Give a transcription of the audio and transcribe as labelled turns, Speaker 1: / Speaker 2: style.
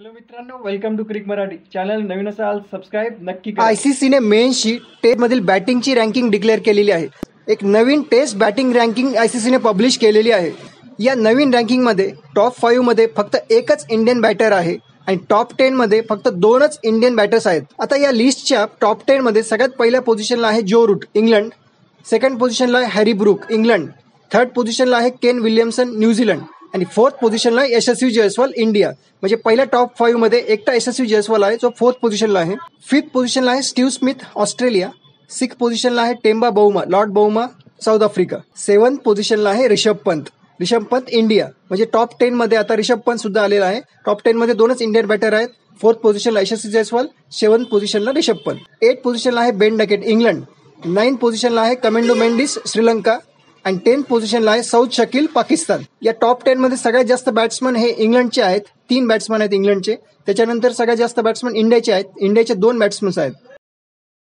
Speaker 1: Hello मित्रांनो, welcome to crick Marathi channel. नवीन असाल सबस्क्राईब नक्की करा.
Speaker 2: आयसीसीने मेन्सची टेस्टमधील बॅटिंगची रँकिंग डिक्लेअर केलेली आहे. एक नवीन टेस्ट बॅटिंग रँकिंग आयसीसीने पब्लिश केलेली आहे. या नवीन रँकिंगमध्ये टॉप 5 मध्ये फक्त एकच इंडियन बॅटर आहे आणि टॉप 10 मध्ये फक्त 2च इंडियन बॅटर्स आहेत. आता या लिस्टच्या टॉप 10 मध्ये सगळ्यात पहिल्या पोझिशनला आहे जो रूट, इंग्लंड. सेकंड पोझिशनला आहे हॅरी ब्रूक, इंग्लंड. थर्ड पोझिशनला आहे केन विल्यमसन, न्यूझीलंड. आणि फोर्थ पोझिशनला यशस्वी जयस्वाल, इंडिया. म्हणजे पहिल्या टॉप 5 मध्ये एकटा यशस्वी जयस्वाल आहे जो फोर्थ पोझिशनला आहे. फिफ्थ पोझिशनला आहे स्टीव्ह स्मिथ, ऑस्ट्रेलिया. सिक्स्थ पोझिशनला आहे Temba Bhauma, Lord Bhauma, south Africa. Seventh पोझिशनला आहे रिषभ पंत, इंडिया. म्हणजे टॉप 10 मध्ये आता रिषभ पंत सुद्धा आलेला आहे. टॉप 10 मध्ये 2च इंडियन बॅटर आहेत. फोर्थ पोझिशनला यशस्वी जयस्वाल, सेव्हन्थ पोझिशनला रिषभ पंत. 8th पोझिशनला आहे बेन डकेट, इंग्लंड. 9th पोझिशनला आहे कमेंडो मेंडिस, श्रीलंका. आणि 10th पोझिशनला आहे सौद शकील, पाकिस्तान. या टॉप 10 मध्ये सगळ्यात जास्त बॅट्समन हे इंग्लंडचे आहेत. 3 बॅट्समन आहेत इंग्लंडचे. त्याच्यानंतर सगळ्यात जास्त बॅट्समन इंडियाचे आहेत. इंडियाचे 2 बॅट्समन आहेत.